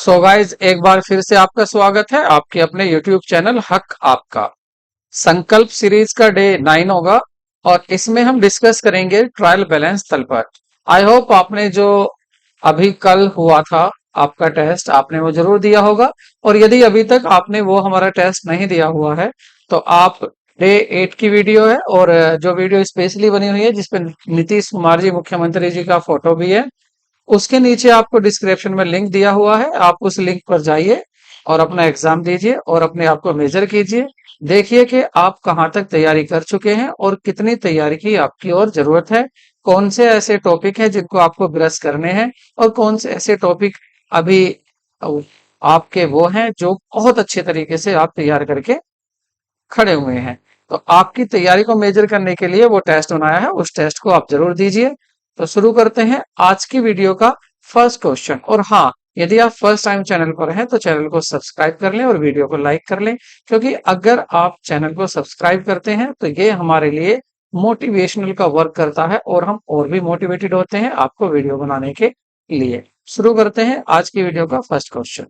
So guys एक बार फिर से आपका स्वागत है आपके अपने YouTube चैनल हक आपका। संकल्प सीरीज का डे 9 होगा और इसमें हम डिस्कस करेंगे ट्रायल बैलेंस तलपट। आई होप आपने जो अभी कल हुआ था आपका टेस्ट आपने वो जरूर दिया होगा, और यदि अभी तक आपने वो हमारा टेस्ट नहीं दिया हुआ है तो आप डे 8 की वीडियो है, और जो वीडियो स्पेशली बनी हुई है जिसपे नीतीश कुमार जी मुख्यमंत्री जी का फोटो भी है, उसके नीचे आपको डिस्क्रिप्शन में लिंक दिया हुआ है। आप उस लिंक पर जाइए और अपना एग्जाम दीजिए और अपने आप को मेजर कीजिए। देखिए कि आप कहाँ तक तैयारी कर चुके हैं और कितनी तैयारी की आपकी और जरूरत है। कौन से ऐसे टॉपिक हैं जिनको आपको ब्रश करने हैं, और कौन से ऐसे टॉपिक अभी आपके वो हैं जो बहुत अच्छे तरीके से आप तैयार करके खड़े हुए हैं। तो आपकी तैयारी को मेजर करने के लिए वो टेस्ट बनाया है, उस टेस्ट को आप जरूर दीजिए। तो शुरू करते हैं आज की वीडियो का फर्स्ट क्वेश्चन। और हाँ, यदि आप फर्स्ट टाइम चैनल पर हैं तो चैनल को सब्सक्राइब कर लें और वीडियो को लाइक कर लें, क्योंकि अगर आप चैनल को सब्सक्राइब करते हैं तो ये हमारे लिए मोटिवेशनल का वर्क करता है और हम और भी मोटिवेटेड होते हैं आपको वीडियो बनाने के लिए। शुरू करते हैं आज की वीडियो का first question.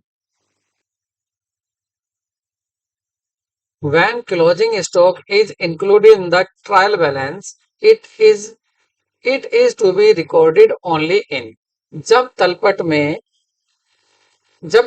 When closing stock is included in the trial balance, it is to be recorded only in। जब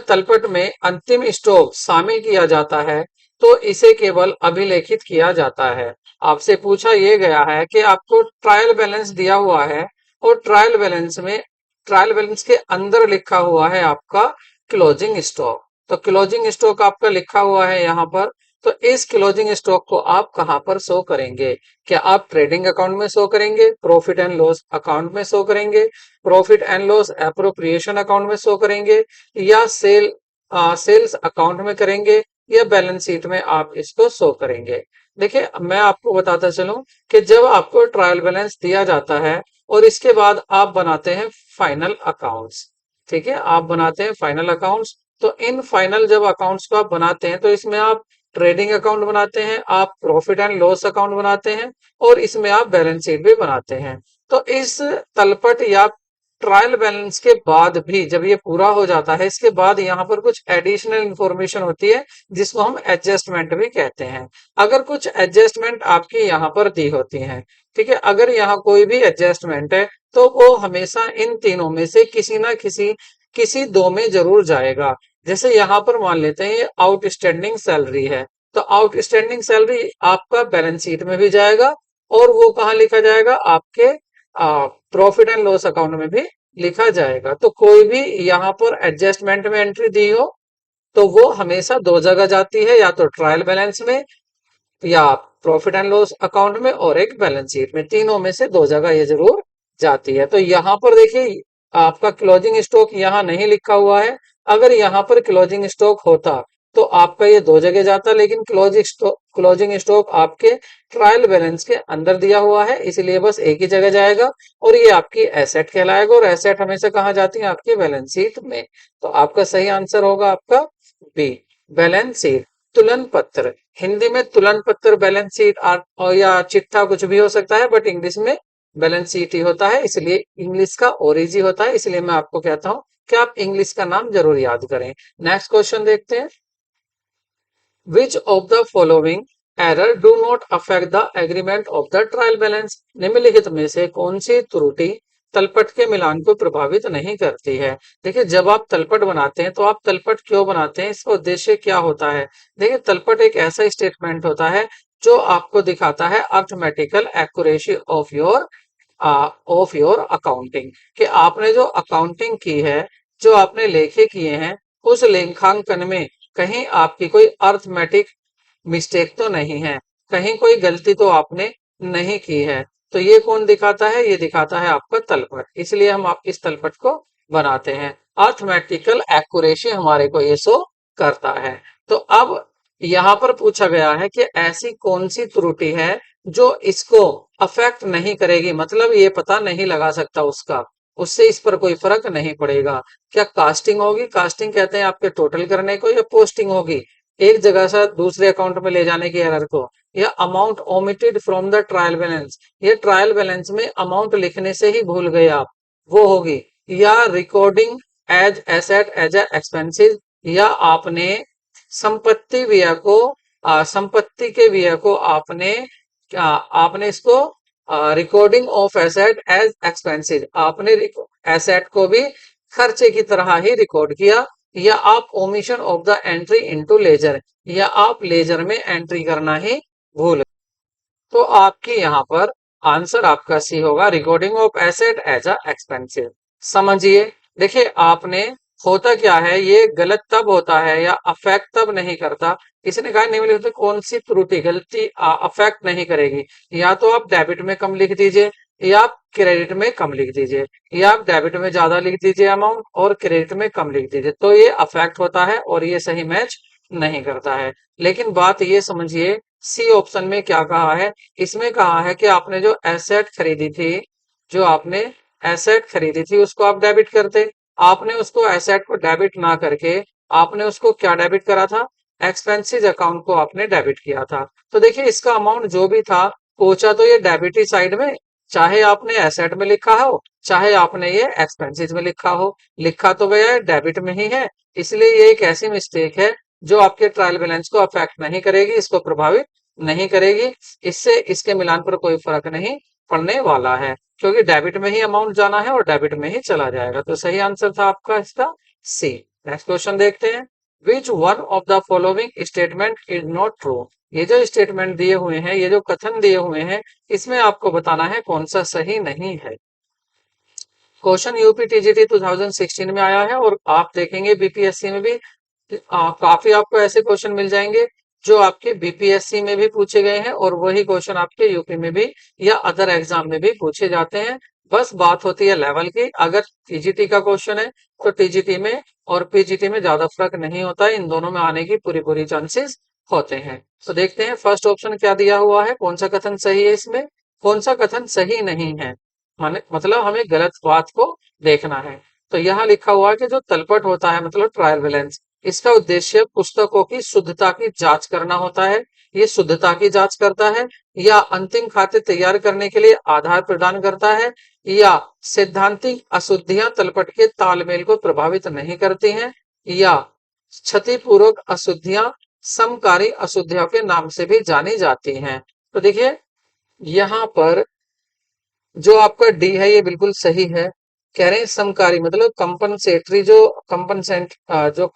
तलपट में अंतिम स्टॉक शामिल किया जाता है तो इसे केवल अभिलेखित किया जाता है। आपसे पूछा यह गया है कि आपको ट्रायल बैलेंस दिया हुआ है और ट्रायल बैलेंस के अंदर लिखा हुआ है आपका क्लोजिंग स्टॉक। तो क्लोजिंग स्टॉक आपका लिखा हुआ है यहाँ पर। तो इस क्लोजिंग स्टॉक को आप कहाँ पर शो करेंगे? क्या आप ट्रेडिंग अकाउंट में शो करेंगे, प्रॉफिट एंड लॉस अकाउंट में शो करेंगे, profit and loss appropriation account में शो करेंगे, या सेल्स अकाउंट में करेंगे, या बैलेंस शीट में आप इसको शो करेंगे? देखिए, मैं आपको बताता चलूं कि जब आपको ट्रायल बैलेंस दिया जाता है और इसके बाद आप बनाते हैं फाइनल अकाउंट्स, ठीक है, आप बनाते हैं फाइनल अकाउंट्स। तो इन फाइनल जब अकाउंट्स को आप बनाते हैं तो इसमें आप ट्रेडिंग अकाउंट बनाते हैं, आप प्रॉफिट एंड लॉस अकाउंट बनाते हैं, और इसमें आप बैलेंस शीट भी बनाते हैं। तो इस तलपट या ट्रायल बैलेंस के बाद भी जब ये पूरा हो जाता है, इसके बाद यहाँ पर कुछ एडिशनल इंफॉर्मेशन होती है जिसको हम एडजस्टमेंट भी कहते हैं। अगर कुछ एडजस्टमेंट आपकी यहाँ पर दी होती हैं, ठीक है, अगर यहाँ कोई भी एडजस्टमेंट है तो वो हमेशा इन तीनों में से किसी ना किसी दो में जरूर जाएगा। जैसे यहाँ पर मान लेते हैं ये आउटस्टैंडिंग सैलरी है, तो आउटस्टैंडिंग सैलरी आपका बैलेंस शीट में भी जाएगा, और वो कहाँ लिखा जाएगा? आपके प्रॉफिट एंड लॉस अकाउंट में भी लिखा जाएगा। तो कोई भी यहाँ पर एडजस्टमेंट में एंट्री दी हो तो वो हमेशा दो जगह जाती है, या तो ट्रायल बैलेंस में या प्रॉफिट एंड लॉस अकाउंट में, और एक बैलेंस शीट में। तीनों में से दो जगह ये जरूर जाती है। तो यहाँ पर देखिए, आपका क्लोजिंग स्टॉक यहाँ नहीं लिखा हुआ है। अगर यहाँ पर क्लोजिंग स्टॉक होता तो आपका ये दो जगह जाता, लेकिन क्लोजिंग स्टॉक आपके ट्रायल बैलेंस के अंदर दिया हुआ है, इसलिए बस एक ही जगह जाएगा, और ये आपकी एसेट कहलाएगा। और एसेट हमेशा कहाँ जाती है? आपकी बैलेंस शीट में। तो आपका सही आंसर होगा आपका बी, बैलेंस शीट। तुलन पत्र, हिंदी में तुलन पत्र, बैलेंस शीट और या चिट्ठा कुछ भी हो सकता है, बट इंग्लिश में बैलेंस शीट ही होता है, इसलिए इंग्लिश का और इजी होता है। इसलिए मैं आपको कहता हूं कि आप इंग्लिश का नाम जरूर याद करें। नेक्स्ट क्वेश्चन देखते हैं। Which of the following error do not affect the agreement of the trial balance? निम्नलिखित में से कौन सी त्रुटि तलपट के मिलान को प्रभावित नहीं करती है? देखिए, जब आप तलपट बनाते हैं तो आप तलपट क्यों बनाते हैं, इसका उद्देश्य क्या होता है? देखिए, तलपट एक ऐसा स्टेटमेंट होता है जो आपको दिखाता है arithmetical accuracy of your accounting, कि आपने जो अकाउंटिंग की है, जो आपने लेखे किए हैं, उस लेखांकन में कहीं आपकी कोई अर्थमेटिक मिस्टेक तो नहीं है, कहीं कोई गलती तो आपने नहीं की है। तो ये कौन दिखाता है? ये दिखाता है आपका तलपट, इसलिए हम आप इस तलपट को बनाते हैं। अर्थमेटिकल एक्यूरेसी हमारे को ये शो करता है। तो अब यहाँ पर पूछा गया है कि ऐसी कौन सी त्रुटि है जो इसको अफेक्ट नहीं करेगी, मतलब ये पता नहीं लगा सकता उसका, उससे इस पर कोई फर्क नहीं पड़ेगा। क्या कास्टिंग होगी? कास्टिंग कहते हैं आपके टोटल करने को, या पोस्टिंग होगी एक जगह से दूसरे अकाउंट में ले जाने की एरर को, या amount omitted from the trial balance, ये ट्रायल बैलेंस में अमाउंट लिखने से ही भूल गए आप, वो होगी, या recording as asset as a expensive, या आपने संपत्ति व्यय को संपत्ति के व्यय को आपने इसको recording of asset as expensive, आपने एसेट को भी खर्चे की तरह ही रिकॉर्ड किया, या आप omission of the entry into ledger, या आप लेजर में एंट्री करना ही भूल। तो आपकी यहाँ पर आंसर आपका सी होगा, recording of asset as a expensive. समझिए, देखिए आपने, होता क्या है, ये गलत तब होता है या अफेक्ट तब नहीं करता। इसने कहा निम्नलिखित में कौन सी त्रुटि गलती अफेक्ट नहीं करेगी, या तो आप डेबिट में कम लिख दीजिए, या आप क्रेडिट में कम लिख दीजिए, या आप डेबिट में ज्यादा लिख दीजिए अमाउंट और क्रेडिट में कम लिख दीजिए, तो ये अफेक्ट होता है और ये सही मैच नहीं करता है। लेकिन बात ये समझिए, सी ऑप्शन में क्या कहा है, इसमें कहा है कि आपने जो एसेट खरीदी थी, जो आपने एसेट खरीदी थी उसको आप डेबिट करते, आपने उसको एसेट को डेबिट ना करके आपने उसको क्या डेबिट करा था, एक्सपेंसिस अकाउंट को आपने डेबिट किया था। तो देखिए इसका अमाउंट जो भी था पहुंचा तो ये डेबिट ही साइड में, चाहे आपने एसेट में लिखा हो चाहे आपने ये एक्सपेंसिस में लिखा हो, लिखा तो गया डेबिट में ही है। इसलिए ये एक ऐसी मिस्टेक है जो आपके ट्रायल बैलेंस को अफेक्ट नहीं करेगी, इसको प्रभावित नहीं करेगी, इससे इसके मिलान पर कोई फर्क नहीं पड़ने वाला है, क्योंकि डेबिट में ही अमाउंट जाना है और डेबिट में ही चला जाएगा। तो सही आंसर था आपका इसका सी। नेक्स्ट क्वेश्चन देखते हैं, which one of the following statement is not true. ये जो स्टेटमेंट दिए हुए हैं, ये जो कथन दिए हुए हैं, इसमें आपको बताना है कौन सा सही नहीं है। क्वेश्चन यूपी टीजीटी 2016 में आया है और आप देखेंगे बीपीएससी में भी काफी आपको ऐसे क्वेश्चन मिल जाएंगे जो आपके बीपीएससी में भी पूछे गए हैं और वही क्वेश्चन आपके यूपी में भी या अदर एग्जाम में भी पूछे जाते हैं। बस बात होती है लेवल की, अगर टीजीटी का क्वेश्चन है तो टीजीटी में और पीजीटी में ज्यादा फर्क नहीं होता है, इन दोनों में आने की पूरी पूरी चांसेस होते हैं। तो देखते हैं फर्स्ट ऑप्शन क्या दिया हुआ है, कौन सा कथन सही है, इसमें कौन सा कथन सही नहीं है, माने मतलब हमें गलत बात को देखना है। तो यहाँ लिखा हुआ है कि जो तलपट होता है मतलब ट्रायल बैलेंस, इसका उद्देश्य पुस्तकों की शुद्धता की जांच करना होता है, ये शुद्धता की जांच करता है, या अंतिम खाते तैयार करने के लिए आधार प्रदान करता है, या सैद्धांतिक अशुद्धियां तलपट के तालमेल को प्रभावित नहीं करती हैं, या क्षतिपूर्वक अशुद्धियां समकारी अशुद्धियों के नाम से भी जानी जाती हैं। तो देखिए यहाँ पर जो आपका डी है ये बिल्कुल सही है। कह रहे हैं समकारी मतलब कंपनसेटरी, जो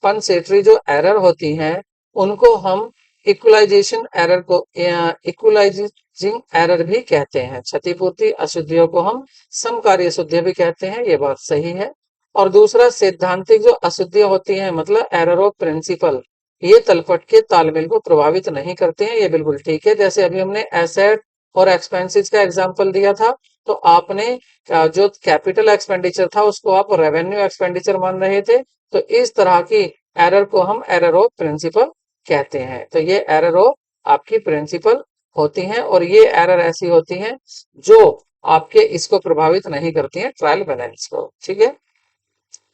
कंपनसेटरी जो एरर होती हैं उनको हम इक्वलाइजेशन एरर को इक्वलाइजिंग एरर भी कहते हैं। क्षतिपूर्ति अशुद्धियों को हम समकारी अशुद्धियां भी कहते हैं, ये बात सही है। और दूसरा सैद्धांतिक जो अशुद्धियां होती हैं मतलब एरर ऑफ प्रिंसिपल, ये तलपट के तालमेल को प्रभावित नहीं करते हैं, ये बिल्कुल ठीक है। जैसे अभी हमने एसेट और एक्सपेंसेस का एग्जांपल दिया था, तो आपने जो कैपिटल एक्सपेंडिचर था उसको आप रेवेन्यू एक्सपेंडिचर मान रहे थे, तो इस तरह की एरर को हम एरर ऑफ प्रिंसिपल कहते हैं। तो ये एरर ऑफ आपकी प्रिंसिपल होती हैं और ये एरर ऐसी होती हैं जो आपके इसको प्रभावित नहीं करती हैं, ट्रायल बैलेंस को। ठीक है,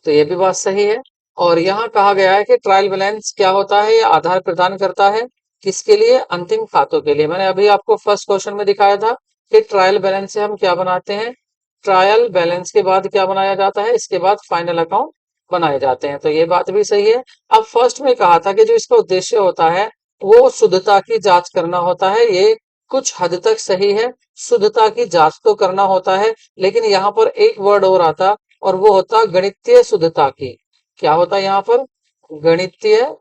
तो ये भी बात सही है। और यहाँ कहा गया है कि ट्रायल बैलेंस क्या होता है, ये आधार प्रदान करता है किसके लिए, अंतिम खातों के लिए। मैंने अभी आपको फर्स्ट क्वेश्चन में दिखाया था कि ट्रायल बैलेंस से हम क्या बनाते हैं, ट्रायल बैलेंस के बाद क्या बनाया जाता है, इसके बाद फाइनल अकाउंट बनाए जाते हैं। तो ये बात भी सही है। अब फर्स्ट में कहा था कि जो इसका उद्देश्य होता है वो शुद्धता की जांच करना होता है, ये कुछ हद तक सही है, शुद्धता की जांच तो करना होता है, लेकिन यहाँ पर एक वर्ड और आता और वो होता गणितीय शुद्धता की। क्या होता है यहाँ पर, गणितीय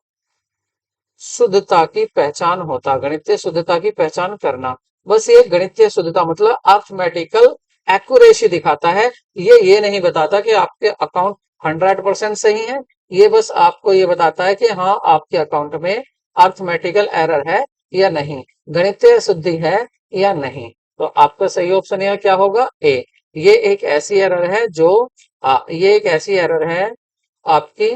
शुद्धता की पहचान होता, गणितीय शुद्धता की पहचान करना। बस ये गणितीय शुद्धता मतलब अर्थमेटिकल एक्यूरेसी दिखाता है, ये नहीं बताता कि आपके अकाउंट 100% सही है, ये बस आपको ये बताता है कि हाँ आपके अकाउंट में अर्थमेटिकल एरर है या नहीं, गणितीय शुद्धि है या नहीं। तो आपका सही ऑप्शन यहाँ क्या होगा, ए। ये एक ऐसी एरर है जो ये एक ऐसी एरर है आपकी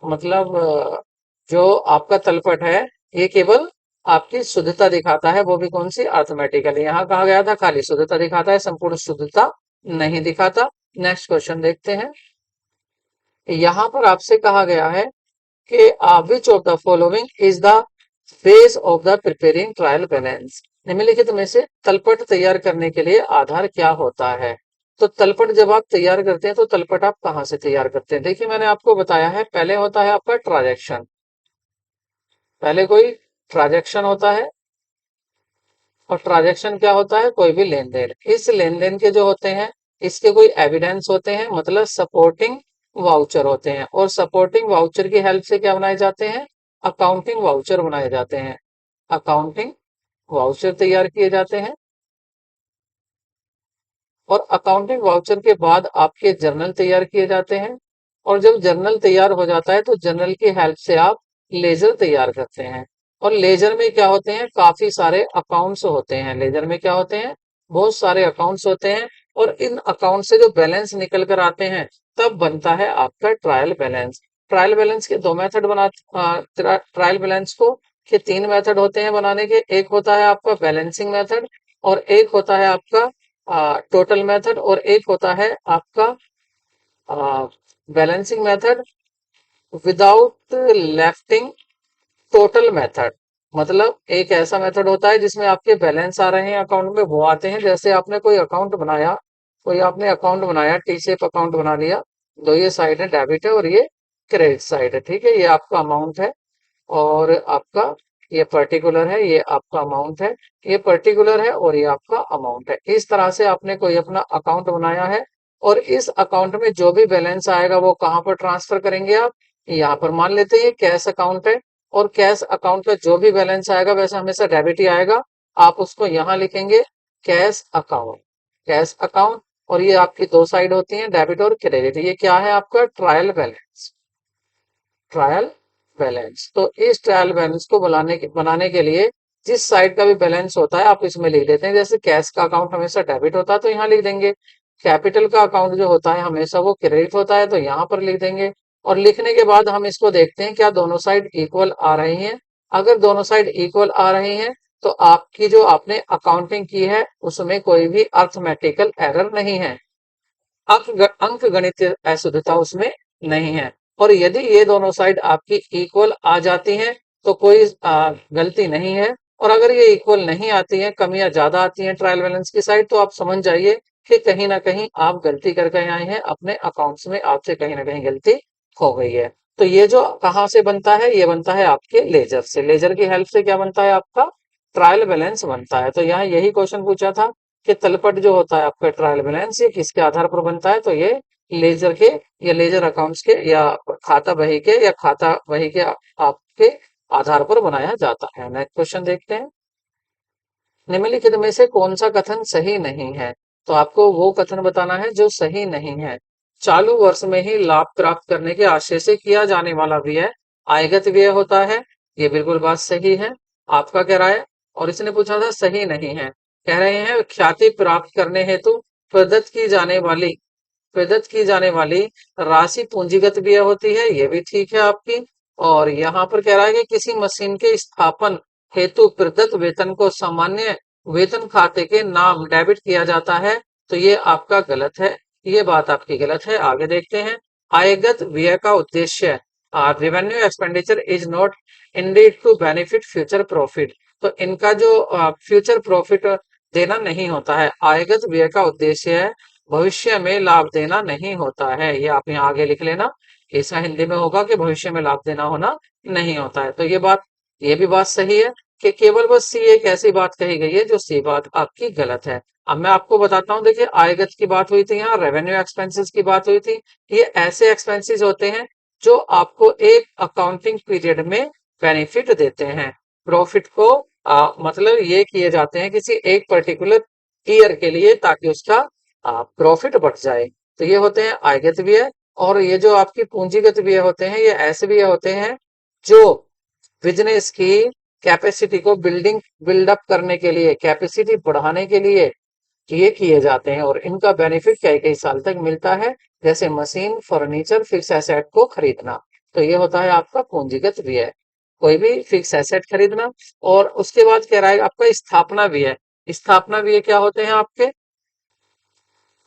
मतलब जो आपका तलपट है ये केवल आपकी शुद्धता दिखाता है, वो भी कौन सी, अर्थमेटिकली। यहाँ कहा गया था खाली शुद्धता दिखाता है, संपूर्ण शुद्धता नहीं दिखाता। नेक्स्ट क्वेश्चन देखते हैं, यहाँ पर आपसे कहा गया है कि which of the following is the phase of the preparing trial balance. निम्नलिखित में से तलपट तैयार करने के लिए आधार क्या होता है। तो तलपट जब आप तैयार करते हैं तो तलपट आप कहाँ से तैयार करते हैं? देखिए मैंने आपको बताया है, पहले होता है आपका ट्रांजैक्शन। पहले कोई ट्रांजैक्शन होता है, और ट्रांजैक्शन क्या होता है? कोई भी लेन देन। इस लेन देन के जो होते हैं, इसके कोई एविडेंस होते हैं, मतलब सपोर्टिंग वाउचर होते हैं। और सपोर्टिंग वाउचर की हेल्प से क्या बनाए जाते हैं? अकाउंटिंग वाउचर बनाए जाते हैं। अकाउंटिंग वाउचर तैयार किए जाते हैं। और अकाउंटिंग वाउचर के बाद आपके जर्नल तैयार किए जाते हैं। और जब जर्नल तैयार हो जाता है तो जर्नल की हेल्प से आप लेजर तैयार करते हैं। और लेजर में क्या होते हैं? काफी सारे अकाउंट्स होते हैं। लेजर में क्या होते हैं? बहुत सारे अकाउंट्स होते हैं। और इन अकाउंट से जो बैलेंस निकल कर आते हैं, तब बनता है आपका ट्रायल बैलेंस। ट्रायल बैलेंस के दो मेथड ट्रायल बैलेंस को के तीन मेथड होते हैं बनाने के। एक होता है आपका बैलेंसिंग मेथड, और एक होता है आपका टोटल मेथड, और एक होता है आपका balancing method without lifting total method. मतलब एक ऐसा मेथड होता है जिसमें आपके बैलेंस आ रहे हैं अकाउंट में, वो आते हैं। जैसे आपने कोई अकाउंट बनाया, कोई आपने अकाउंट बनाया, टी शेप अकाउंट बना लिया। दो ये साइड है, डेबिट है और ये क्रेडिट साइड है, ठीक है। ये आपका अमाउंट है, और आपका ये पर्टिकुलर है, ये आपका अमाउंट है। ये पर्टिकुलर है और ये आपका अमाउंट है। इस तरह से आपने कोई अपना अकाउंट बनाया है, और इस अकाउंट में जो भी बैलेंस आएगा वो कहाँ पर ट्रांसफर करेंगे आप? यहाँ पर। मान लेते हैं ये कैश अकाउंट है, और कैश अकाउंट का जो भी बैलेंस आएगा वैसे हमेशा डेबिट ही आएगा। आप उसको यहाँ लिखेंगे, कैश अकाउंट। Cash account. और ये आपकी दो साइड होती है, डेबिट और क्रेडिट। ये क्या है? आपका ट्रायल बैलेंस। Trial balance. तो इस ट्रायल बैलेंस को बनाने के लिए जिस साइड का भी बैलेंस होता है आप इसमें लिख देते हैं। जैसे कैश का अकाउंट हमेशा डेबिट होता है तो यहाँ लिख देंगे। कैपिटल का अकाउंट जो होता है हमेशा वो क्रेडिट होता है तो यहाँ पर लिख देंगे। और लिखने के बाद हम इसको देखते हैं क्या दोनों साइड इक्वल आ रही हैं। अगर दोनों साइड इक्वल आ रही हैं तो आपकी जो आपने अकाउंटिंग की है उसमें कोई भी अर्थमेटिकल एरर नहीं है, अंक गणित अशुद्धता उसमें नहीं है। और यदि ये दोनों साइड आपकी इक्वल आ जाती हैं तो कोई गलती नहीं है। और अगर ये इक्वल नहीं आती हैं, कमियां ज्यादा आती हैं ट्रायल बैलेंस की साइड, तो आप समझ जाइए कि कहीं ना कहीं आप गलती करके आए हैं अपने अकाउंट्स में, आपसे कहीं ना कहीं गलती हो गई है। तो ये जो कहाँ से बनता है? ये बनता है आपके लेजर से। लेजर की हेल्प से क्या बनता है? आपका ट्रायल बैलेंस बनता है। तो यहाँ यही क्वेश्चन पूछा था कि तलपट जो होता है आपका ट्रायल बैलेंस, ये किसके आधार पर बनता है? तो ये लेजर के, या लेजर अकाउंट्स के, या खाता बही के, या खाता बही के आपके आधार पर बनाया जाता है। नेक्स्ट क्वेश्चन देखते हैं। निम्नलिखित में से कौन सा कथन सही नहीं है? तो आपको वो कथन बताना है जो सही नहीं है। चालू वर्ष में ही लाभ प्राप्त करने के आशय से किया जाने वाला व्यय आयगत व्यय होता है। ये बिल्कुल बात सही है। आपका क्या राय? और इसने पूछा था सही नहीं है। कह रहे हैं ख्याति प्राप्त करने हेतु प्रदत्त की जाने वाली राशि पूंजीगत व्यय होती है। ये भी ठीक है आपकी। और यहाँ पर कह रहा है कि किसी मशीन के स्थापन हेतु प्रदत्त वेतन को सामान्य वेतन खाते के नाम डेबिट किया जाता है। तो ये आपका गलत है, ये बात आपकी गलत है। आगे देखते हैं। आयगत व्यय का उद्देश्य revenue expenditure is not indeed to benefit future profit. तो इनका जो फ्यूचर प्रॉफिट देना नहीं होता है। आयगत व्यय का उद्देश्य है भविष्य में लाभ देना नहीं होता है। ये आप यहाँ आगे लिख लेना। ऐसा हिंदी में होगा कि भविष्य में लाभ देना होना नहीं होता है। तो ये भी बात सही है कि केवल बस सी एक ऐसी बात कही गई है जो सी बात आपकी गलत है। अब मैं आपको बताता हूँ। देखिए आयगत की बात हुई थी, यहाँ रेवेन्यू एक्सपेंसेस की बात हुई थी। ये ऐसे एक्सपेंसेस होते हैं जो आपको एक अकाउंटिंग पीरियड में बेनिफिट देते हैं। प्रॉफिट को मतलब ये किए जाते हैं किसी एक पर्टिकुलर ईयर के लिए, ताकि उसका प्रॉफिट बढ़ जाए। तो ये होते हैं आयगत व्यय। और ये जो आपकी पूंजीगत व्यय होते हैं, ये ऐसे व्यय होते हैं जो बिजनेस की कैपेसिटी को बिल्डअप करने के लिए, कैपेसिटी बढ़ाने के लिए ये किए जाते हैं। और इनका बेनिफिट कई कई साल तक मिलता है, जैसे मशीन, फर्नीचर, फिक्स एसेट को खरीदना। तो ये होता है आपका पूंजीगत व्यय, कोई भी फिक्स एसेट खरीदना। और उसके बाद कह रहा है आपका स्थापना व्यय। स्थापना व्यय क्या होते हैं आपके?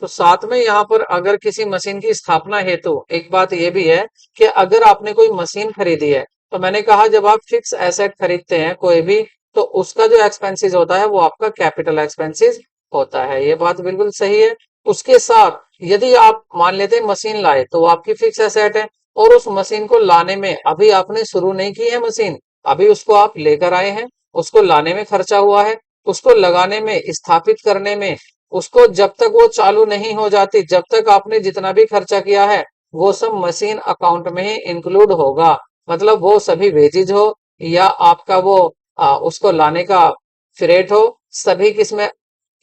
तो साथ में यहाँ पर अगर किसी मशीन की स्थापना हेतु एक बात ये भी है कि अगर आपने कोई मशीन खरीदी है, तो मैंने कहा जब आप फिक्स एसेट खरीदते हैं कोई भी, तो उसका जो एक्सपेंसेस होता है वो आपका कैपिटल एक्सपेंसेस होता है। ये बात बिल्कुल सही है। उसके साथ यदि आप मान लेते हैं मशीन लाए तो वो आपकी फिक्स एसेट है, और उस मशीन को लाने में अभी आपने शुरू नहीं की है मशीन, अभी उसको आप लेकर आए हैं, उसको लाने में खर्चा हुआ है, उसको लगाने में, स्थापित करने में, उसको जब तक वो चालू नहीं हो जाती, जब तक आपने जितना भी खर्चा किया है वो सब मशीन अकाउंट में ही इंक्लूड होगा। मतलब वो सभी वेजेज हो या आपका वो उसको लाने का फ्रेट हो, सभी किसमें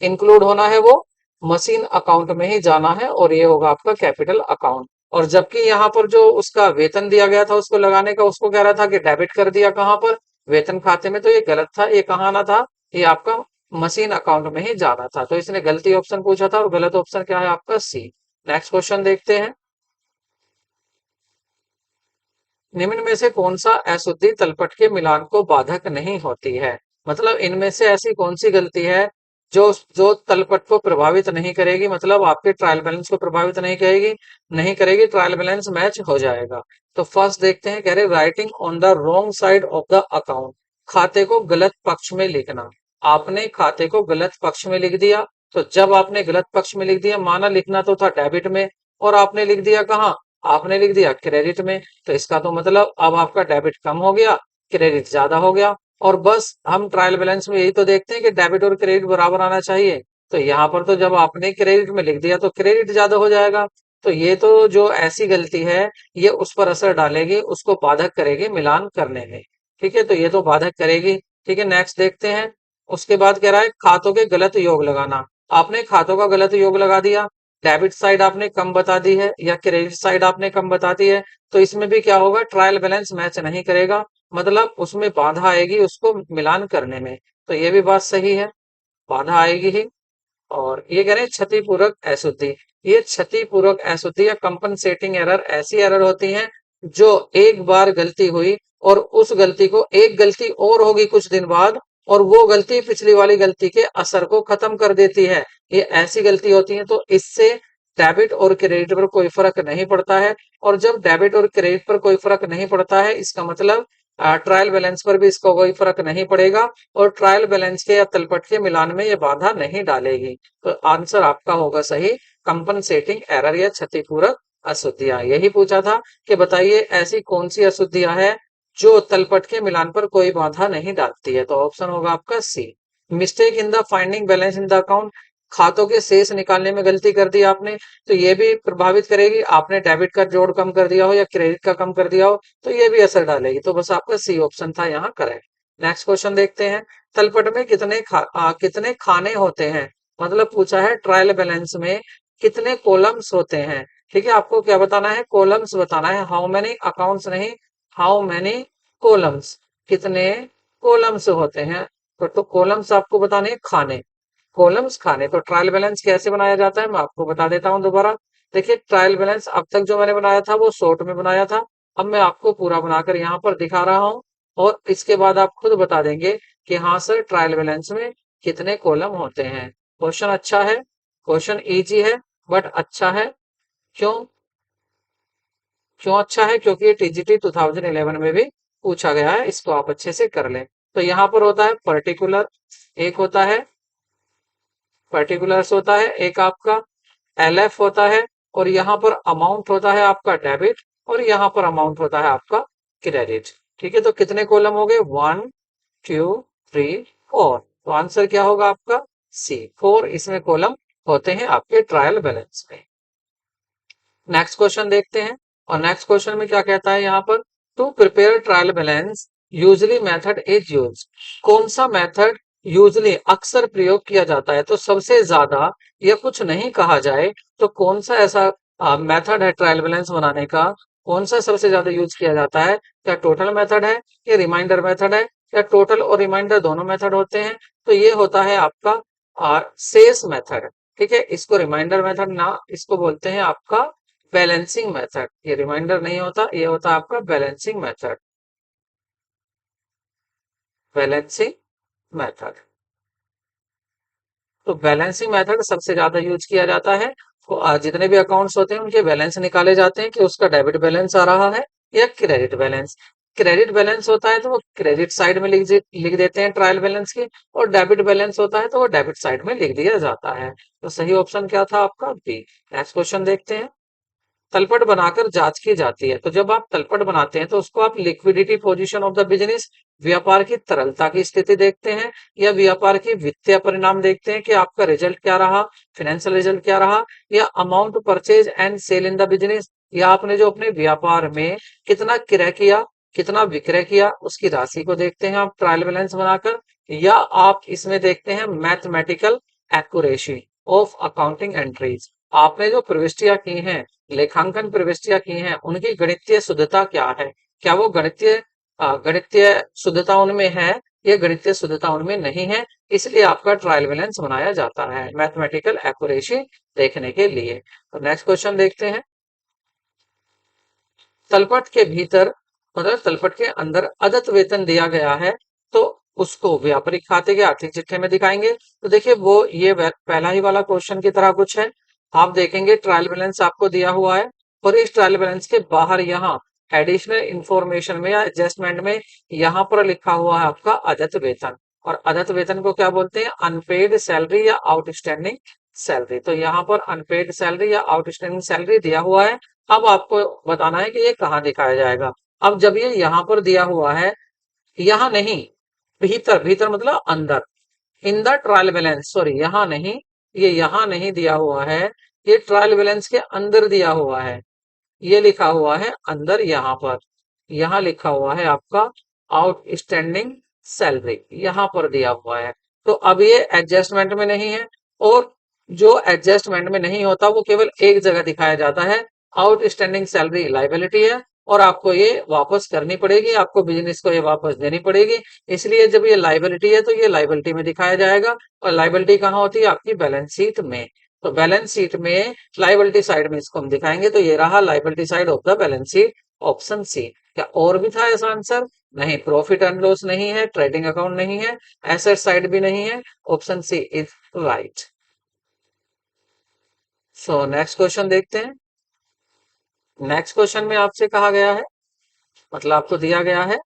इंक्लूड होना है, वो मशीन अकाउंट में ही जाना है, और ये होगा आपका कैपिटल अकाउंट। और जबकि यहाँ पर जो उसका वेतन दिया गया था उसको लगाने का, उसको कह रहा था कि डेबिट कर दिया कहाँ पर, वेतन खाते में, तो ये गलत था, ये कहाँ आना था, ये आपका मशीन अकाउंट में ही जाना था। तो इसने गलती ऑप्शन पूछा था, और गलत ऑप्शन क्या है आपका सी। नेक्स्ट क्वेश्चन देखते हैं। निम्न में से कौन सा अशुद्धि तलपट के मिलान को बाधक नहीं होती है? मतलब इनमें से ऐसी कौन सी गलती है जो जो तलपट को प्रभावित नहीं करेगी, मतलब आपके ट्रायल बैलेंस को प्रभावित नहीं करेगी, नहीं करेगी, ट्रायल बैलेंस मैच हो जाएगा। तो फर्स्ट देखते हैं, कह रहे writing on the wrong side of the account, खाते को गलत पक्ष में लिखना। आपने खाते को गलत पक्ष में लिख दिया, तो जब आपने गलत पक्ष में लिख दिया, माना लिखना तो था डेबिट में, और आपने लिख दिया कहाँ, आपने लिख दिया क्रेडिट में, तो इसका तो मतलब अब आपका डेबिट कम हो गया, क्रेडिट ज्यादा हो गया। और बस हम ट्रायल बैलेंस में यही तो देखते हैं कि डेबिट और क्रेडिट बराबर आना चाहिए, तो यहाँ पर तो जब आपने क्रेडिट में लिख दिया तो क्रेडिट ज्यादा हो जाएगा। तो ये तो जो ऐसी गलती है ये उस पर असर डालेगी, उसको बाधक करेगी मिलान करने में। ठीक है, तो ये तो बाधक करेगी। ठीक है, नेक्स्ट देखते हैं। उसके बाद कह रहा है खातों के गलत योग लगाना। आपने खातों का गलत योग लगा दिया, डेबिट साइड आपने कम बता दी है या क्रेडिट साइड आपने कम बता दी है, तो इसमें भी क्या होगा, ट्रायल बैलेंस मैच नहीं करेगा, मतलब उसमें बाधा आएगी उसको मिलान करने में। तो ये भी बात सही है, बाधा आएगी ही। और ये कह रहे हैं क्षतिपूरक अशुद्धि। ये क्षतिपूरक अशुद्धि या कंपनसेटिंग एरर ऐसी एरर होती हैं जो एक बार गलती हुई और उस गलती को एक गलती और होगी कुछ दिन बाद, और वो गलती पिछली वाली गलती के असर को खत्म कर देती है। ये ऐसी गलती होती है, तो इससे डेबिट और क्रेडिट पर कोई फर्क नहीं पड़ता है। और जब डेबिट और क्रेडिट पर कोई फर्क नहीं पड़ता है, इसका मतलब ट्रायल बैलेंस पर भी इसका कोई फर्क नहीं पड़ेगा, और ट्रायल बैलेंस के या तलपट के मिलान में ये बाधा नहीं डालेगी। तो आंसर आपका होगा सही, कंपनसेटिंग एरर या क्षतिपूरक अशुद्धियां। यही पूछा था कि बताइए ऐसी कौन सी अशुद्धियां है जो तलपट के मिलान पर कोई बाधा नहीं डालती है, तो ऑप्शन होगा आपका C. Mistake in the finding balance in the account, खातों के शेष निकालने में गलती कर दी आपने, तो ये भी प्रभावित करेगी। आपने डेबिट का जोड़ कम कर दिया हो या क्रेडिट का कम कर दिया हो, तो ये भी असर डालेगी। तो बस आपका सी ऑप्शन था यहाँ करेक्ट। नेक्स्ट क्वेश्चन देखते हैं। तलपट में कितने खाने होते हैं? मतलब पूछा है ट्रायल बैलेंस में कितने कॉलम्स होते हैं। ठीक है, आपको क्या बताना है, कॉलम्स बताना है, हाउ मेनी अकाउंट्स नहीं, हाउ मेनी कॉलम्स, कितने कॉलम्स होते हैं। तो कॉलम्स आपको बताने हैं खाने, कॉलम्स खाने। तो ट्रायल बैलेंस कैसे बनाया जाता है मैं आपको बता देता हूं दोबारा। देखिए ट्रायल बैलेंस अब तक जो मैंने बनाया था वो शॉर्ट में बनाया था, अब मैं आपको पूरा बनाकर यहाँ पर दिखा रहा हूँ, और इसके बाद आप खुद बता देंगे कि हाँ सर ट्रायल बैलेंस में कितने कॉलम होते हैं। क्वेश्चन अच्छा है, क्वेश्चन इजी है, बट अच्छा है। क्यों, क्यों अच्छा है, क्योंकि ये टीजीटी 2011 में भी पूछा गया है, इसको आप अच्छे से कर लें। तो यहाँ पर होता है पर्टिकुलर, एक होता है पर्टिकुलर्स होता है, एक आपका एलएफ होता है, और यहाँ पर अमाउंट होता है आपका डेबिट, और यहाँ पर अमाउंट होता है आपका क्रेडिट। ठीक है, तो कितने कॉलम हो गए, 1 2 3 4। तो आंसर क्या होगा आपका सी, 4 इसमें कॉलम होते हैं आपके ट्रायल बैलेंस में। नेक्स्ट क्वेश्चन देखते हैं। और नेक्स्ट क्वेश्चन में क्या कहता है यहाँ पर, to prepare trial balance usually method is use, कौन सा मेथड यूजली अक्सर प्रयोग किया जाता है। तो सबसे ज्यादा या कुछ नहीं कहा जाए तो कौन सा ऐसा मेथड है ट्रायल बैलेंस बनाने का, कौन सा सबसे ज्यादा यूज किया जाता है। क्या टोटल मेथड है, या रिमाइंडर मेथड है, या टोटल और रिमाइंडर दोनों मेथड होते हैं। तो ये होता है आपका शेष मेथड। ठीक है, इसको रिमाइंडर मेथड ना, इसको बोलते हैं आपका बैलेंसिंग मेथड। ये रिमाइंडर नहीं होता, ये होता है आपका बैलेंसिंग मेथड, बैलेंसिंग मेथड। तो बैलेंसिंग मेथड सबसे ज्यादा यूज किया जाता है। तो जितने भी अकाउंट्स होते हैं उनके बैलेंस निकाले जाते हैं कि उसका डेबिट बैलेंस आ रहा है या क्रेडिट बैलेंस। क्रेडिट बैलेंस होता है तो वो क्रेडिट साइड में लिख देते हैं ट्रायल बैलेंस की, और डेबिट बैलेंस होता है तो वो डेबिट साइड में लिख दिया जाता है। तो सही ऑप्शन क्या था आपका? बी। नेक्स्ट क्वेश्चन देखते हैं। तलपट बनाकर जांच की जाती है। तो जब आप तलपट बनाते हैं तो उसको आप liquidity position of the business, व्यापार की तरलता की स्थिति देखते हैं, या व्यापार की वित्तीय परिणाम देखते हैं कि आपका रिजल्ट क्या रहा, फाइनेंशियल रिजल्ट क्या रहा, या amount purchase and sale in the business, या आपने जो अपने व्यापार में कितना क्रय किया, कितना विक्रय किया, उसकी राशि को देखते हैं आप ट्रायल बैलेंस बनाकर, या आप इसमें देखते हैं mathematical accuracy of accounting entries. आपने जो प्रविष्टियां की हैं, लेखांकन प्रविष्टियां की हैं, उनकी गणितीय शुद्धता क्या है, क्या वो गणितीय शुद्धता उनमें है या गणितीय शुद्धता उनमें नहीं है, इसलिए आपका ट्रायल बैलेंस बनाया जाता है मैथमेटिकल एक्यूरेसी देखने के लिए। तो नेक्स्ट क्वेश्चन देखते हैं। तलपट के भीतर, मतलब तलपट के अंदर अदत्त वेतन दिया गया है, तो उसको व्यापारिक खाते के आर्थिक चिट्ठे में दिखाएंगे। तो देखिए वो ये पहला ही वाला क्वेश्चन की तरह कुछ है। आप देखेंगे ट्रायल बैलेंस आपको दिया हुआ है, और इस ट्रायल बैलेंस के बाहर यहाँ एडिशनल इंफॉर्मेशन में या एडजस्टमेंट में यहाँ पर लिखा हुआ है आपका अदत्त वेतन। और अदत्त वेतन को क्या बोलते हैं? अनपेड सैलरी या आउटस्टैंडिंग सैलरी। तो यहाँ पर अनपेड सैलरी या आउटस्टैंडिंग सैलरी दिया हुआ है। अब आपको बताना है कि ये कहाँ दिखाया जाएगा। अब जब ये यहाँ पर दिया हुआ है, यहाँ नहीं, भीतर, भीतर मतलब अंदर, in the trial balance, sorry यहाँ नहीं, ये यहाँ नहीं दिया हुआ है, ये ट्रायल बैलेंस के अंदर दिया हुआ है, ये लिखा हुआ है अंदर, यहाँ पर, यहाँ लिखा हुआ है आपका आउटस्टैंडिंग सैलरी, यहाँ पर दिया हुआ है। तो अब ये एडजस्टमेंट में नहीं है, और जो एडजस्टमेंट में नहीं होता वो केवल एक जगह दिखाया जाता है। आउटस्टैंडिंग सैलरी लाइबिलिटी है, और आपको ये वापस करनी पड़ेगी, आपको बिजनेस को ये वापस देनी पड़ेगी। इसलिए जब ये लाइबिलिटी है तो ये लाइबिलिटी में दिखाया जाएगा, और लाइबिलिटी कहाँ होती है? आपकी बैलेंस शीट में। तो बैलेंस शीट में लाइबिलिटी साइड में इसको हम दिखाएंगे, तो ये रहा liability side of the balance sheet, option C. क्या और भी था ऐसा आंसर? नहीं, प्रॉफिट एंड लॉस नहीं है, ट्रेडिंग अकाउंट नहीं है, एसेट साइड भी नहीं है, option C is right. So next question देखते हैं। नेक्स्ट क्वेश्चन में आपसे कहा गया है, मतलब आपको दिया गया है,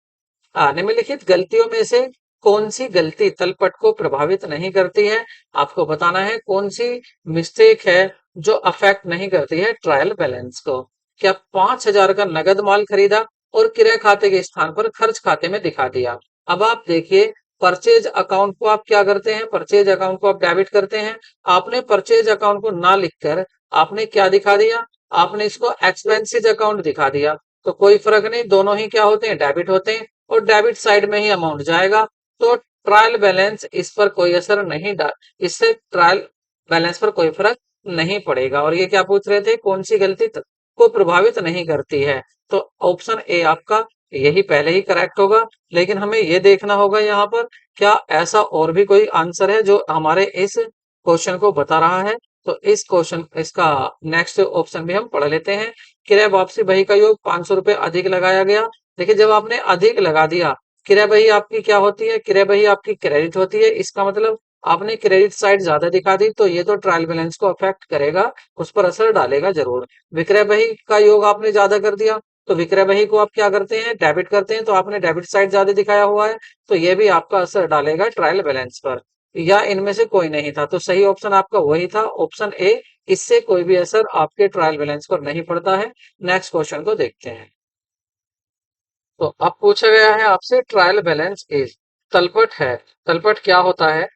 निम्नलिखित गलतियों में से कौन सी गलती तलपट को प्रभावित नहीं करती है? आपको बताना है कौन सी मिस्टेक है जो अफेक्ट नहीं करती है ट्रायल बैलेंस को। क्या 5,000 का नगद माल खरीदा और क्रय खाते के स्थान पर खर्च खाते में दिखा दिया? अब आप देखिए, परचेज अकाउंट को आप क्या करते हैं? परचेज अकाउंट को आप डेबिट करते हैं। आपने परचेज अकाउंट को ना लिखकर आपने क्या दिखा दिया? आपने इसको एक्सपेंसेज अकाउंट दिखा दिया। तो कोई फर्क नहीं, दोनों ही क्या होते हैं? डेबिट होते हैं, और डेबिट साइड में ही अमाउंट जाएगा। तो ट्रायल बैलेंस इस पर कोई असर नहीं डाल, इससे ट्रायल बैलेंस पर कोई फर्क नहीं पड़ेगा। और ये क्या पूछ रहे थे? कौन सी गलती को प्रभावित नहीं करती है? तो ऑप्शन ए आपका यही पहले ही करेक्ट होगा। लेकिन हमें ये देखना होगा यहाँ पर, क्या ऐसा और भी कोई आंसर है जो हमारे इस क्वेश्चन को बता रहा है? तो इस क्वेश्चन, इसका नेक्स्ट ऑप्शन भी हम पढ़ लेते हैं। क्रय वापसी बही का योग 500 रुपए अधिक लगाया गया। देखिए, जब आपने अधिक लगा दिया, क्रय बही आपकी क्या होती है? क्रय बही आपकी क्रेडिट होती है। इसका मतलब आपने क्रेडिट साइड ज्यादा दिखा दी, तो ये तो ट्रायल बैलेंस को अफेक्ट करेगा, उस पर असर डालेगा जरूर। विक्रय बही का योग आपने ज्यादा कर दिया, तो विक्रय बही को आप क्या करते हैं? डेबिट करते हैं, तो आपने डेबिट साइड ज्यादा दिखाया हुआ है, तो ये भी आपका असर डालेगा ट्रायल बैलेंस पर। या इनमें से कोई नहीं था? तो सही ऑप्शन आपका वही था, ऑप्शन ए। इससे कोई भी असर आपके ट्रायल बैलेंस पर नहीं पड़ता है। नेक्स्ट क्वेश्चन को देखते हैं। तो अब पूछा गया है आपसे, ट्रायल बैलेंस इज, तलपट है, तलपट क्या होता है?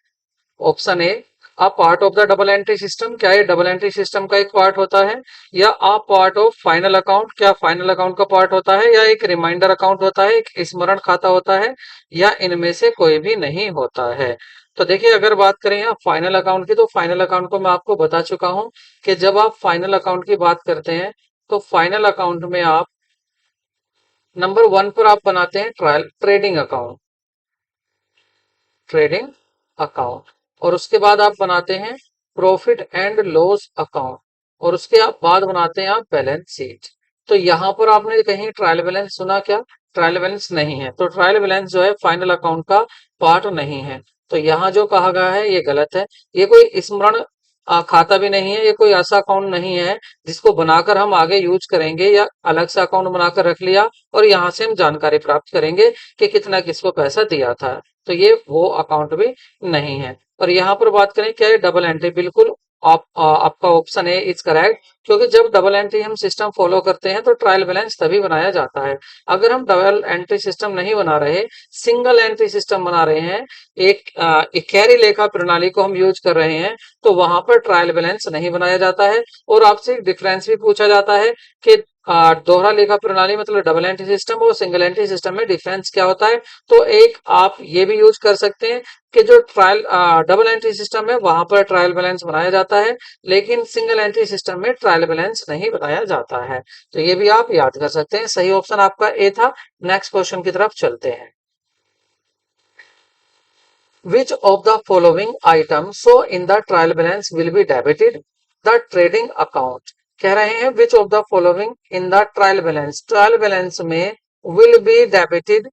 Option A, a part of the double entry system, क्या ये डबल एंट्री सिस्टम का एक पार्ट होता है? या a part of final account, क्या फाइनल अकाउंट का पार्ट होता है? या एक रिमाइंडर अकाउंट होता है, एक स्मरण खाता होता है? या इनमें से कोई भी नहीं होता है? तो देखिए, अगर बात करें यहाँ फाइनल अकाउंट की, तो फाइनल अकाउंट को मैं आपको बता चुका हूं कि जब आप फाइनल अकाउंट की बात करते हैं, तो फाइनल अकाउंट में आप नंबर 1 पर आप बनाते हैं ट्रेडिंग अकाउंट, ट्रेडिंग अकाउंट, और उसके बाद आप बनाते हैं प्रॉफिट एंड लॉस अकाउंट, और उसके आप बाद बनाते हैं आप बैलेंस शीट। तो यहाँ पर आपने कहीं ट्रायल बैलेंस सुना क्या? ट्रायल बैलेंस नहीं है, तो ट्रायल बैलेंस जो है फाइनल अकाउंट का पार्ट नहीं है। तो यहाँ जो कहा गया है ये गलत है। ये कोई स्मरण खाता भी नहीं है, ये कोई ऐसा अकाउंट नहीं है जिसको बनाकर हम आगे यूज करेंगे, या अलग से अकाउंट बनाकर रख लिया और यहाँ से हम जानकारी प्राप्त करेंगे कि कितना किसको पैसा दिया था। तो ये वो अकाउंट भी नहीं है। और यहाँ पर बात करें क्या है डबल एंट्री, बिल्कुल आपका ऑप्शन ए इज करेक्ट, क्योंकि जब डबल एंट्री हम सिस्टम फॉलो करते हैं तो ट्रायल बैलेंस तभी बनाया जाता है। अगर हम डबल एंट्री सिस्टम नहीं बना रहे, सिंगल एंट्री सिस्टम बना रहे हैं, एक इक्यारी लेखा प्रणाली को हम यूज कर रहे हैं, तो वहां पर ट्रायल बैलेंस नहीं बनाया जाता है। और आपसे एक डिफरेंस भी पूछा जाता है कि दोहरा लेखा प्रणाली मतलब डबल एंट्री सिस्टम और सिंगल एंट्री सिस्टम में डिफरेंस क्या होता है। तो एक आप ये भी यूज कर सकते हैं कि जो ट्रायल डबल एंट्री सिस्टम है वहां पर ट्रायल बैलेंस बनाया जाता है, लेकिन सिंगल एंट्री सिस्टम में ट्रायल बैलेंस नहीं बनाया जाता है। तो ये भी आप याद कर सकते हैं। सही ऑप्शन आपका ए था। नेक्स्ट क्वेश्चन की तरफ चलते हैं। Which of the following items so in the trial balance will be debited the trading account? कह रहे हैं which of the following in the trial balance में will be debited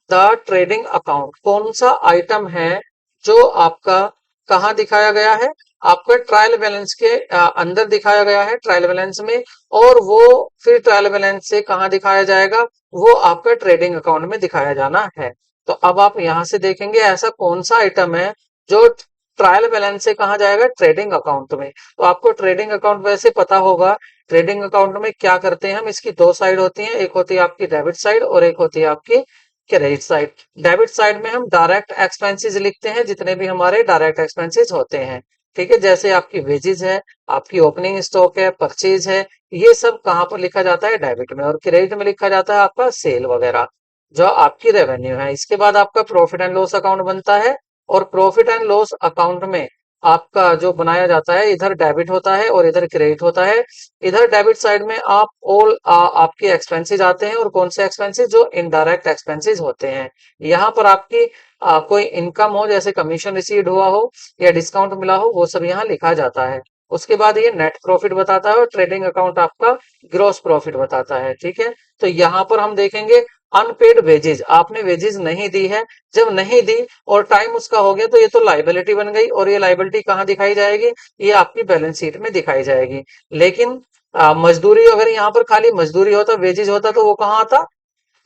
the trading account? कौन सा आइटम है जो आपका कहाँ दिखाया गया है? आपका ट्रायल बैलेंस के अंदर दिखाया गया है, ट्रायल बैलेंस में, और वो फिर ट्रायल बैलेंस से कहाँ दिखाया जाएगा? वो आपका ट्रेडिंग अकाउंट में दिखाया जाना है। तो अब आप यहां से देखेंगे ऐसा कौन सा आइटम है जो ट्रायल बैलेंस से कहा जाएगा? ट्रेडिंग अकाउंट में। तो आपको ट्रेडिंग अकाउंट वैसे पता होगा, ट्रेडिंग अकाउंट में क्या करते हैं हम। इसकी दो साइड होती है, एक होती है आपकी डेबिट साइड और एक होती है आपकी क्रेडिट साइड। डेबिट साइड में हम डायरेक्ट एक्सपेंसेस लिखते हैं, जितने भी हमारे डायरेक्ट एक्सपेंसेस होते हैं, ठीक है, जैसे आपकी वेजेस है, आपकी ओपनिंग स्टॉक है, परचेज है, ये सब कहां पर लिखा जाता है? डेबिट में। और क्रेडिट में लिखा जाता है आपका सेल वगैरह, जो आपकी रेवेन्यू है। इसके बाद आपका प्रॉफिट एंड लॉस अकाउंट बनता है, और प्रॉफिट एंड लॉस अकाउंट में आपका जो बनाया जाता है, इधर डेबिट होता है और इधर क्रेडिट होता है। इधर डेबिट साइड में आप आपके एक्सपेंसेस आते हैं, और कौन से एक्सपेंसेस? जो इनडायरेक्ट एक्सपेंसेस होते हैं। यहाँ पर आपकी कोई इनकम हो, जैसे कमीशन रिसीव हुआ हो या डिस्काउंट मिला हो, वो सब यहाँ लिखा जाता है। उसके बाद ये नेट प्रॉफिट बताता है, और ट्रेडिंग अकाउंट आपका ग्रॉस प्रॉफिट बताता है, ठीक है। तो यहाँ पर हम देखेंगे अनपेड वेजेज, आपने वेजेज नहीं दी है, जब नहीं दी और टाइम उसका हो गया तो ये तो लाइबिलिटी बन गई, और ये लाइबिलिटी कहाँ दिखाई जाएगी? ये आपकी बैलेंस शीट में दिखाई जाएगी। लेकिन मजदूरी, अगर यहाँ पर खाली मजदूरी होता, वेजेज होता, तो वो कहाँ आता?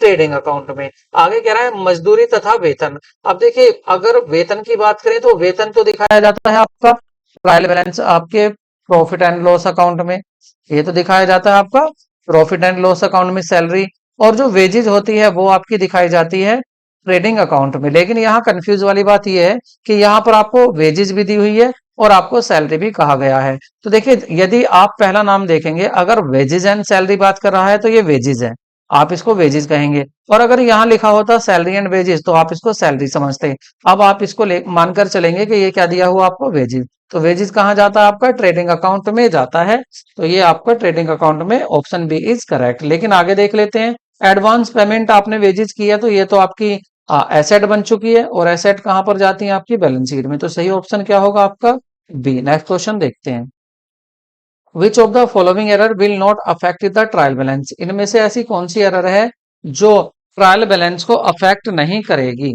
ट्रेडिंग अकाउंट में। आगे कह रहा है मजदूरी तथा वेतन। अब देखिए, अगर वेतन की बात करें तो वेतन तो दिखाया जाता है आपका ट्रायल बैलेंस आपके प्रॉफिट एंड लॉस अकाउंट में, ये तो दिखाया जाता है आपका प्रॉफिट एंड लॉस अकाउंट में सैलरी। और जो वेजेज होती है वो आपकी दिखाई जाती है ट्रेडिंग अकाउंट में। लेकिन यहाँ कंफ्यूज वाली बात यह है कि यहाँ पर आपको वेजेज भी दी हुई है और आपको सैलरी भी कहा गया है। तो देखिए, यदि आप पहला नाम देखेंगे, अगर वेजेज एंड सैलरी बात कर रहा है तो ये वेजेज है, आप इसको वेजेस कहेंगे। और अगर यहाँ लिखा होता सैलरी एंड वेजेस तो आप इसको सैलरी समझते। अब आप इसको मानकर चलेंगे कि ये क्या दिया हुआ आपको? वेजेस। तो वेजेस कहाँ जाता है? आपका ट्रेडिंग अकाउंट में जाता है। तो ये आपका ट्रेडिंग अकाउंट में ऑप्शन बी इज करेक्ट। लेकिन आगे देख लेते हैं, एडवांस पेमेंट आपने वेजेस किया तो ये तो आपकी एसेट बन चुकी है, और एसेट कहां पर जाती है? आपकी बैलेंस शीट में। तो सही ऑप्शन क्या होगा आपका? बी। नेक्स्ट क्वेश्चन देखते हैं। Which of the following error will not affect the trial balance? इनमें से ऐसी कौन सी एरर है जो ट्रायल बैलेंस को अफेक्ट नहीं करेगी?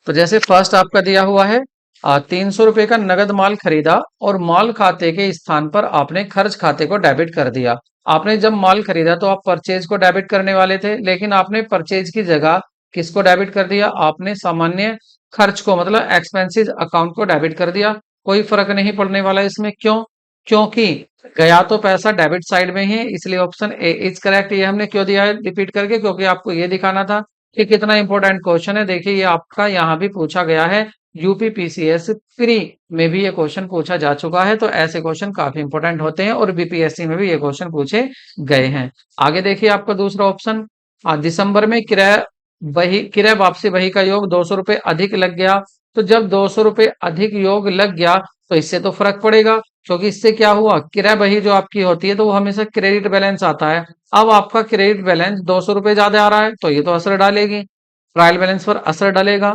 तो जैसे फर्स्ट आपका दिया हुआ है, 300 रुपए का नगद माल खरीदा और माल खाते के स्थान पर आपने खर्च खाते को डेबिट कर दिया। आपने जब माल खरीदा तो आप परचेज को डेबिट करने वाले थे, लेकिन आपने परचेज की जगह किसको डेबिट कर दिया? आपने सामान्य खर्च को, मतलब एक्सपेंसेस अकाउंट को डेबिट कर दिया। कोई फर्क नहीं पड़ने वाला इसमें। क्यों? क्योंकि गया तो पैसा डेबिट साइड में ही है, इसलिए ऑप्शन ए इज करेक्ट। ये हमने क्यों दिया है रिपीट करके? क्योंकि आपको ये दिखाना था कि कितना इंपॉर्टेंट क्वेश्चन है। देखिए, ये आपका यहाँ भी पूछा गया है, यूपीपीसीएस प्री में भी ये क्वेश्चन पूछा जा चुका है। तो ऐसे क्वेश्चन काफी इंपॉर्टेंट होते हैं, और बीपीएससी में भी ये क्वेश्चन पूछे गए हैं। आगे देखिए आपका दूसरा ऑप्शन, दिसंबर में किराया वापसी बही का योग 200 रुपए अधिक लग गया। तो जब 200 रुपए अधिक योग लग गया तो इससे तो फर्क पड़ेगा, क्योंकि इससे क्या हुआ? किराया बही जो आपकी होती है तो वो हमेशा क्रेडिट बैलेंस आता है। अब आपका क्रेडिट बैलेंस 200 रुपए ज्यादा आ रहा है, तो ये तो असर डालेगी, ट्रायल बैलेंस पर असर डालेगा,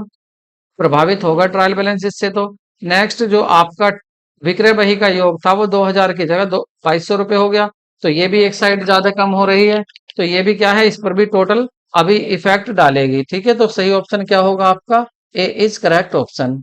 प्रभावित होगा ट्रायल बैलेंस इससे। तो नेक्स्ट, जो आपका विक्रय बही का योग था वो 2000 की जगह 2200 रुपए हो गया, तो ये भी एक साइड ज्यादा कम हो रही है। तो ये भी क्या है? इस पर भी टोटल अभी इफेक्ट डालेगी, ठीक है। तो सही ऑप्शन क्या होगा आपका? ए इज करेक्ट ऑप्शन।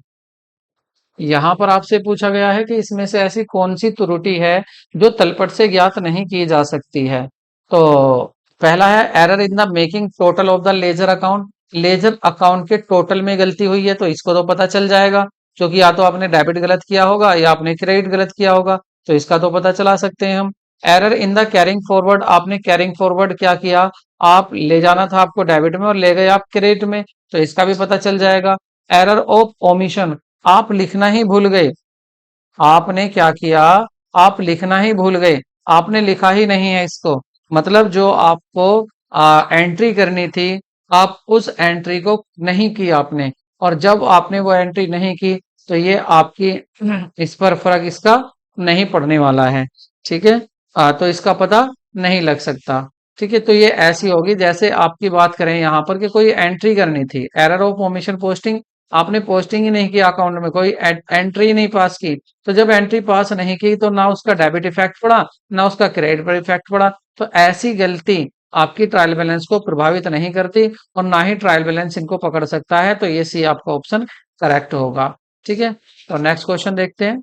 यहाँ पर आपसे पूछा गया है कि इसमें से ऐसी कौन सी त्रुटि है जो तलपट से ज्ञात नहीं की जा सकती है। तो पहला है error in the making total of the ledger account. Ledger account के टोटल में गलती हुई है तो इसको तो पता चल जाएगा, क्योंकि या तो आपने डेबिट गलत किया होगा या आपने क्रेडिट गलत किया होगा, तो इसका तो पता चला सकते हैं हम। Error in the carrying forward, आपने कैरिंग फॉरवर्ड क्या किया, आप ले जाना था आपको डेबिट में और ले गए आप क्रेडिट में, तो इसका भी पता चल जाएगा। एरर ऑफ ओमिशन, आप लिखना ही भूल गए। आपने क्या किया, आप लिखना ही भूल गए, आपने लिखा ही नहीं है इसको। मतलब जो आपको एंट्री करनी थी, आप उस एंट्री को नहीं की आपने, और जब आपने वो एंट्री नहीं की तो ये आपकी इस पर फर्क इसका नहीं पड़ने वाला है। ठीक है, तो इसका पता नहीं लग सकता। ठीक है, तो ये ऐसी होगी जैसे आपकी बात करें यहाँ पर कि कोई एंट्री करनी थी, एरर ऑफ ओमिशन पोस्टिंग, आपने पोस्टिंग ही नहीं की अकाउंट में, कोई एंट्री ही नहीं पास की, तो जब एंट्री पास नहीं की तो ना उसका डेबिट इफेक्ट पड़ा ना उसका क्रेडिट पर इफेक्ट पड़ा। तो ऐसी गलती आपकी ट्रायल बैलेंस को प्रभावित नहीं करती और ना ही ट्रायल बैलेंस इनको पकड़ सकता है, तो ये सी आपका ऑप्शन करेक्ट होगा। ठीक है, तो नेक्स्ट क्वेश्चन देखते हैं।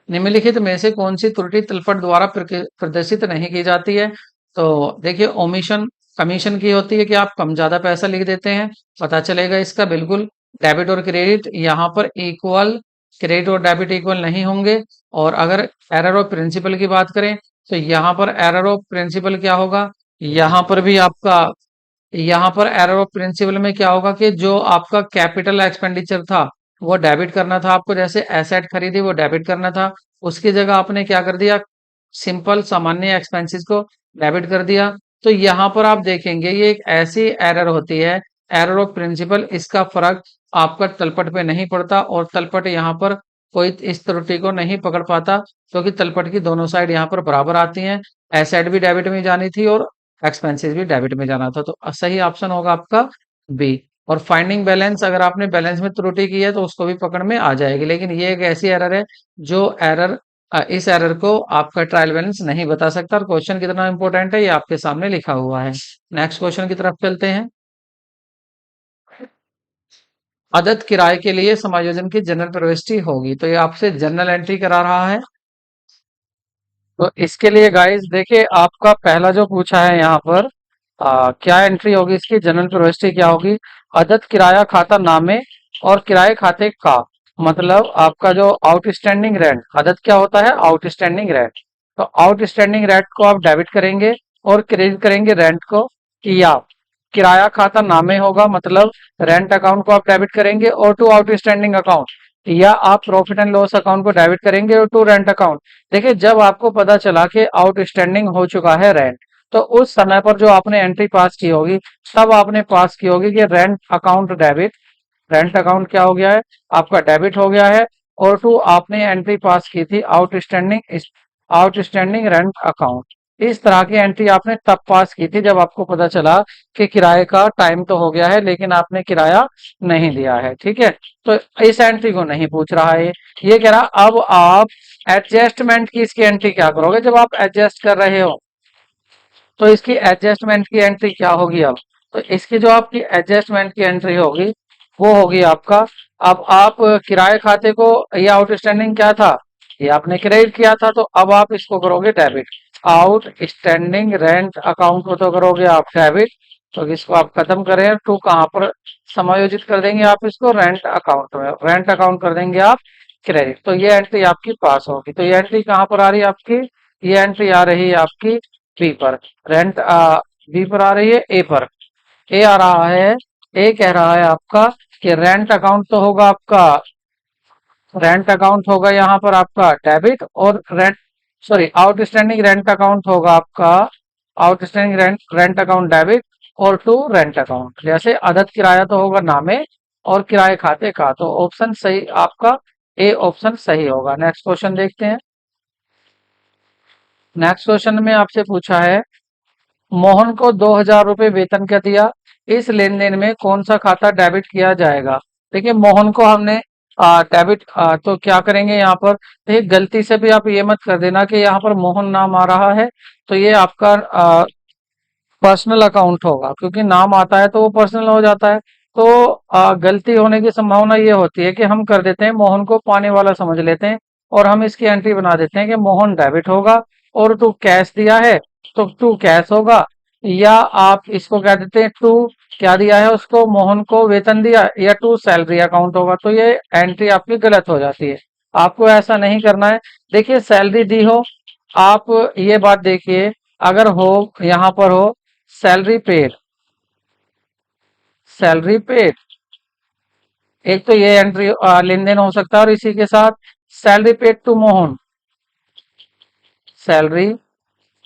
निम्नलिखित में से कौन सी त्रुटि तलपट द्वारा प्रदर्शित नहीं की जाती है। तो देखिए, ओमिशन कमीशन की होती है कि आप कम ज्यादा पैसा लिख देते हैं, पता चलेगा इसका बिल्कुल। डेबिट और क्रेडिट यहाँ पर इक्वल, क्रेडिट और डेबिट इक्वल नहीं होंगे। और अगर एरर ऑफ प्रिंसिपल की बात करें तो यहाँ पर एरर ऑफ प्रिंसिपल क्या होगा, यहाँ पर भी आपका, यहाँ पर एरर ऑफ प्रिंसिपल में क्या होगा कि जो आपका कैपिटल एक्सपेंडिचर था वो डेबिट करना था आपको, जैसे एसेट खरीदी वो डेबिट करना था, उसकी जगह आपने क्या कर दिया, सिंपल सामान्य एक्सपेंसेस को डेबिट कर दिया। तो यहाँ पर आप देखेंगे ये एक ऐसी एरर होती है, एरर ऑफ प्रिंसिपल, इसका फर्क आपका तलपट पे नहीं पड़ता और तलपट यहाँ पर कोई इस त्रुटि को नहीं पकड़ पाता, क्योंकि तलपट की दोनों साइड यहाँ पर बराबर आती हैं। एसेट भी डेबिट में जानी थी और एक्सपेंसेस भी डेबिट में जाना था, तो सही ऑप्शन होगा आपका बी। और फाइंडिंग बैलेंस, अगर आपने बैलेंस में त्रुटि की है तो उसको भी पकड़ में आ जाएगी, लेकिन ये एक ऐसी एरर है जो एरर, इस एरर को आपका ट्रायल बैलेंस नहीं बता सकता। और क्वेश्चन कितना इंपॉर्टेंट है ये आपके सामने लिखा हुआ है। नेक्स्ट क्वेश्चन की तरफ चलते हैं। अदद किराए के लिए समायोजन की जनरल प्रविष्टि होगी, तो ये आपसे जनरल एंट्री करा रहा है। तो इसके लिए गाइस देखिए, आपका पहला जो पूछा है यहाँ पर, क्या एंट्री होगी इसकी, जनरल प्रविष्टि क्या होगी, अदद किराया खाता नामे और किराए खाते का, मतलब आपका जो आउटस्टैंडिंग रेंट, अदद क्या होता है, आउटस्टैंडिंग रेंट, तो आउटस्टैंडिंग रेंट को आप डेबिट करेंगे और क्रेडिट करेंगे रेंट को, या किराया खाता नामे होगा, मतलब रेंट अकाउंट को आप डेबिट करेंगे और टू आउटस्टैंडिंग अकाउंट, या आप प्रॉफिट एंड लॉस अकाउंट को डेबिट करेंगे और टू रेंट अकाउंट। देखिए, जब आपको पता चला कि आउटस्टैंडिंग हो चुका है रेंट, तो उस समय पर जो आपने एंट्री पास की होगी, तब आपने पास की होगी कि rent account debit, rent account क्या हो गया है, आपका डेबिट हो गया है। और टू आपने एंट्री पास की थी आउटस्टैंडिंग, आउटस्टैंडिंग रेंट अकाउंट, इस तरह की एंट्री आपने तब पास की थी जब आपको पता चला कि किराए का टाइम तो हो गया है लेकिन आपने किराया नहीं दिया है। ठीक है, तो इस एंट्री को नहीं पूछ रहा है, ये कह रहा अब आप एडजस्टमेंट की इसकी एंट्री क्या करोगे, जब आप एडजस्ट कर रहे हो तो इसकी एडजस्टमेंट की एंट्री क्या होगी अब, तो इसकी जो आपकी एडजस्टमेंट की एंट्री होगी वो होगी आपका, अब आप किराए खाते को, ये आउटस्टैंडिंग क्या था, ये आपने क्रेडिट किया था, तो अब आप इसको करोगे डेबिट, आउटस्टैंडिंग रेंट अकाउंट को तो करोगे आप डेबिट, तो इसको आप खत्म करें, टू कहाँ पर समायोजित कर देंगे आप इसको, रेंट अकाउंट में, रेंट अकाउंट कर देंगे आप क्रेडिट, तो ये एंट्री आपकी पास होगी। तो ये एंट्री कहाँ पर आ रही है आपकी, ये एंट्री आ रही है आपकी बी पर, रेंट बी पर आ रही है, ए पर, ए आ रहा है, ए कह रहा है आपका कि रेंट अकाउंट तो होगा आपका, रेंट अकाउंट होगा यहाँ पर आपका डेबिट, और rent, sorry, outstanding rent account होगा आपका, आउटस्टैंडिंग रेंट अकाउंट डेबिट, और टू रेंट अकाउंट, जैसे अदद किराया तो होगा नामे और किराए खाते का, तो ऑप्शन सही आपका ए ऑप्शन सही होगा। नेक्स्ट क्वेश्चन देखते हैं। नेक्स्ट क्वेश्चन में आपसे पूछा है, मोहन को 2,000 रुपये वेतन क्या दिया, इस लेन देन में कौन सा खाता डेबिट किया जाएगा। देखिए, मोहन को हमने डेबिट, तो क्या करेंगे यहाँ पर, देखिए गलती से भी आप ये मत कर देना कि यहाँ पर मोहन नाम आ रहा है तो ये आपका पर्सनल अकाउंट होगा, क्योंकि नाम आता है तो वो पर्सनल हो जाता है। तो गलती होने की संभावना ये होती है कि हम कर देते हैं मोहन को पाने वाला समझ लेते हैं और हम इसकी एंट्री बना देते हैं कि मोहन डेबिट होगा और टू कैश दिया है तो टू कैश होगा, या आप इसको कह देते हैं टू क्या दिया है उसको, मोहन को वेतन दिया, या टू सैलरी अकाउंट होगा। तो ये एंट्री आपकी गलत हो जाती है। आपको ऐसा नहीं करना है। देखिए सैलरी दी हो, आप ये बात देखिए, अगर हो यहाँ पर हो सैलरी पेड, सैलरी पेड, एक तो ये एंट्री लेन देन हो सकता है और इसी के साथ salary paid to Mohan, salary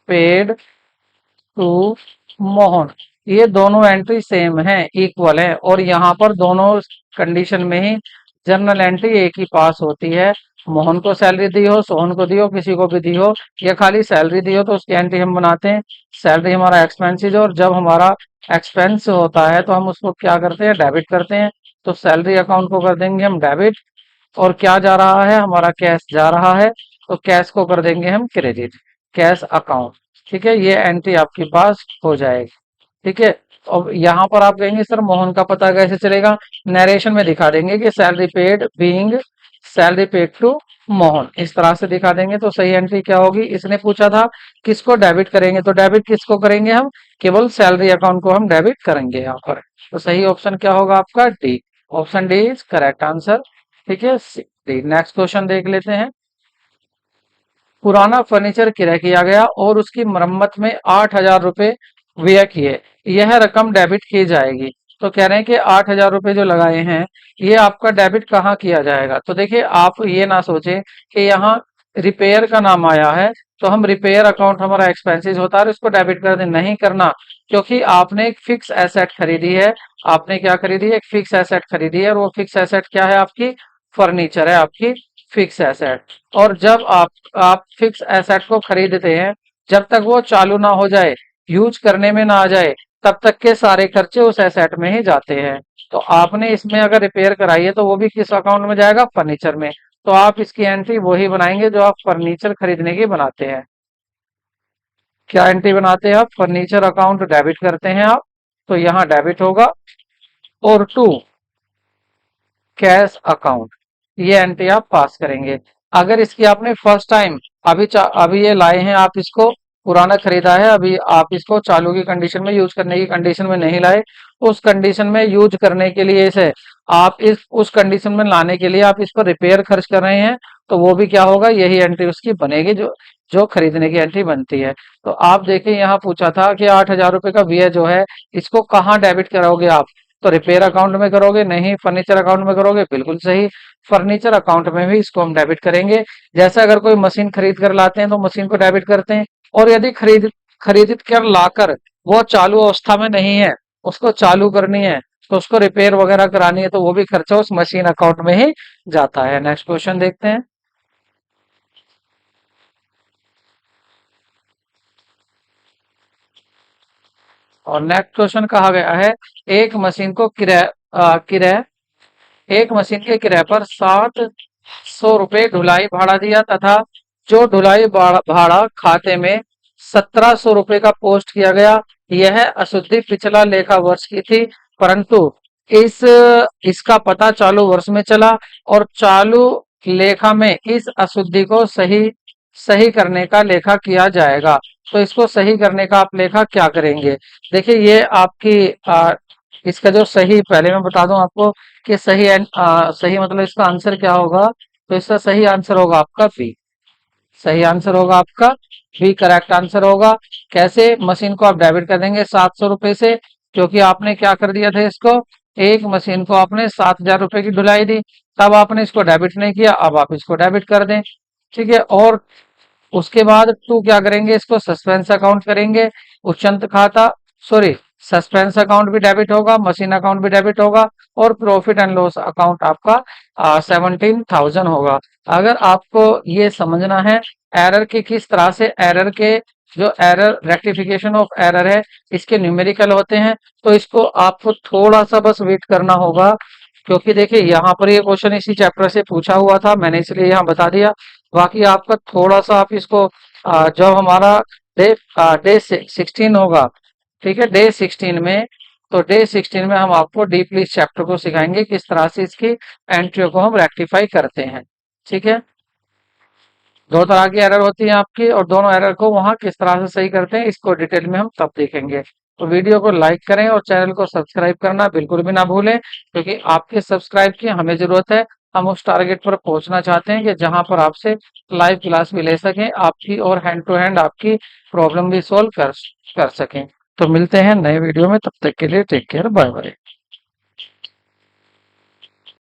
paid to Mohan, ये दोनों एंट्री सेम है, इक्वल है, और यहाँ पर दोनों कंडीशन में ही जर्नल एंट्री एक ही पास होती है। मोहन को सैलरी दी हो, सोहन को दी हो, किसी को भी दी हो, या खाली सैलरी दी हो तो उसकी एंट्री हम बनाते हैं। सैलरी हमारा एक्सपेंसेस है और जब हमारा एक्सपेंस होता है तो हम उसको क्या करते हैं, डेबिट करते हैं। तो सैलरी अकाउंट को कर देंगे हम डेबिट, और क्या जा रहा है, हमारा कैश जा रहा है, तो कैश को कर देंगे हम क्रेडिट, कैश अकाउंट। ठीक है, ये एंट्री आपके पास हो जाएगी। ठीक है, अब यहाँ पर आप कहेंगे सर मोहन का पता कैसे चलेगा, नरेशन में दिखा देंगे कि salary paid being salary paid to Mohan, इस तरह से दिखा देंगे तो सही एंट्री क्या होगी। इसने पूछा था किसको डेबिट करेंगे, तो डेबिट किसको करेंगे हम, केवल सैलरी अकाउंट को हम डेबिट करेंगे यहाँ पर। तो सही ऑप्शन क्या होगा आपका, D, option D is correct answer. ठीक है, नेक्स्ट क्वेश्चन देख लेते हैं। पुराना फर्नीचर क्रय किया गया और उसकी मरम्मत में 8,000 रुपए व्यय किए, यह रकम डेबिट की जाएगी। तो कह रहे हैं कि 8,000 रुपए जो लगाए हैं ये आपका डेबिट कहाँ किया जाएगा। तो देखिए आप ये ना सोचें कि यहाँ रिपेयर का नाम आया है तो हम रिपेयर अकाउंट हमारा एक्सपेंसेस होता है और इसको डेबिट कर दें, नहीं करना, क्योंकि आपने एक फिक्स एसेट खरीदी है। आपने क्या खरीदी है, एक फिक्स एसेट खरीदी है, और वो फिक्स एसेट क्या है आपकी, फर्नीचर है आपकी फिक्स एसेट। और जब आप फिक्स एसेट को खरीदते हैं, जब तक वो चालू ना हो जाए, यूज करने में ना आ जाए, तब तक के सारे खर्चे उस एसेट में ही जाते हैं। तो आपने इसमें अगर रिपेयर कराई है तो वो भी किस अकाउंट में जाएगा, फर्नीचर में। तो आप इसकी एंट्री वही बनाएंगे जो आप फर्नीचर खरीदने की बनाते हैं। क्या एंट्री बनाते हैं आप, फर्नीचर अकाउंट डेबिट करते हैं आप, तो यहाँ डेबिट होगा, और टू कैश अकाउंट, ये एंट्री आप पास करेंगे। अगर इसकी आपने फर्स्ट टाइम अभी ये लाए हैं, आप इसको पुराना खरीदा है, अभी आप इसको चालू की कंडीशन में यूज करने की कंडीशन में नहीं लाए, उस कंडीशन में यूज करने के लिए इसे आप इस उस कंडीशन में लाने के लिए आप इस पर रिपेयर खर्च कर रहे हैं, तो वो भी क्या होगा, यही एंट्री उसकी बनेगी जो जो खरीदने की एंट्री बनती है। तो आप देखिए यहाँ पूछा था कि 8,000 रुपए का व्यय जो है इसको कहाँ डेबिट कराओगे आप, तो रिपेयर अकाउंट में करोगे, नहीं फर्नीचर अकाउंट में करोगे, बिल्कुल सही, फर्नीचर अकाउंट में भी इसको हम डेबिट करेंगे। जैसे अगर कोई मशीन खरीद कर लाते हैं तो मशीन को डेबिट करते हैं, और यदि खरीद कर लाकर वो चालू अवस्था में नहीं है, उसको चालू करनी है, तो उसको रिपेयर वगैरह करानी है, तो वो भी खर्चा उस मशीन अकाउंट में ही जाता है। नेक्स्ट क्वेश्चन देखते हैं। और नेक्स्ट क्वेश्चन कहा गया है, एक मशीन को किराए एक मशीन के किराए पर 700 रुपये ढुलाई भाड़ा दिया तथा जो ढुलाई भाड़ा खाते में 1,700 रुपये का पोस्ट किया गया। यह अशुद्धि पिछला लेखा वर्ष की थी, परंतु इस इसका पता चालू वर्ष में चला और चालू लेखा में इस अशुद्धि को सही सही करने का लेखा किया जाएगा। तो इसको सही करने का आप लेखा क्या करेंगे। देखिए ये आपकी इसका जो सही, पहले मैं बता दूं आपको कि सही मतलब इसका आंसर क्या होगा। तो इसका सही आंसर होगा आपका बी, सही आंसर होगा आपका बी, करेक्ट आंसर होगा। कैसे, मशीन को आप डेबिट कर देंगे 700 रुपए से, क्योंकि आपने क्या कर दिया था इसको, एक मशीन को आपने 7,000 रुपए की ढुलाई दी, तब आपने इसको डेबिट नहीं किया, अब आप इसको डेबिट कर दें। ठीक है, और उसके बाद टू क्या करेंगे, इसको सस्पेंस अकाउंट करेंगे, उच्चंत खाता, सॉरी, सस्पेंस अकाउंट भी डेबिट होगा, मशीन अकाउंट भी डेबिट होगा, और प्रॉफिट एंड लॉस अकाउंट आपका 17,000 होगा। अगर आपको ये समझना है एरर की किस तरह से, एरर के जो एरर रेक्टिफिकेशन ऑफ एरर है इसके न्यूमेरिकल होते हैं, तो इसको आपको थोड़ा सा बस वेट करना होगा, क्योंकि देखिए यहाँ पर ये क्वेश्चन इसी चैप्टर से पूछा हुआ था, मैंने इसलिए यहाँ बता दिया। बाकी आपका थोड़ा सा आप इसको जब हमारा डे डे 16 होगा, ठीक है, डे 16 में तो डे 16 में हम आपको डीपली इस चैप्टर को सिखाएंगे किस तरह से इसकी एंट्रियों को हम रेक्टिफाई करते हैं। ठीक है, दो तरह की एरर होती है आपकी, और दोनों एरर को वहां किस तरह से सही करते हैं इसको डिटेल में हम तब देखेंगे। तो वीडियो को लाइक करें और चैनल को सब्सक्राइब करना बिल्कुल भी ना भूलें, क्योंकि आपके सब्सक्राइब की हमें जरूरत है। हम उस टारगेट पर पहुंचना चाहते हैं कि जहां पर आपसे लाइव क्लास भी ले सकें आपकी, और हैंड टू हैंड आपकी प्रॉब्लम भी सोल्व कर सकें। तो मिलते हैं नए वीडियो में, तब तक के लिए टेक केयर, बाय बाय।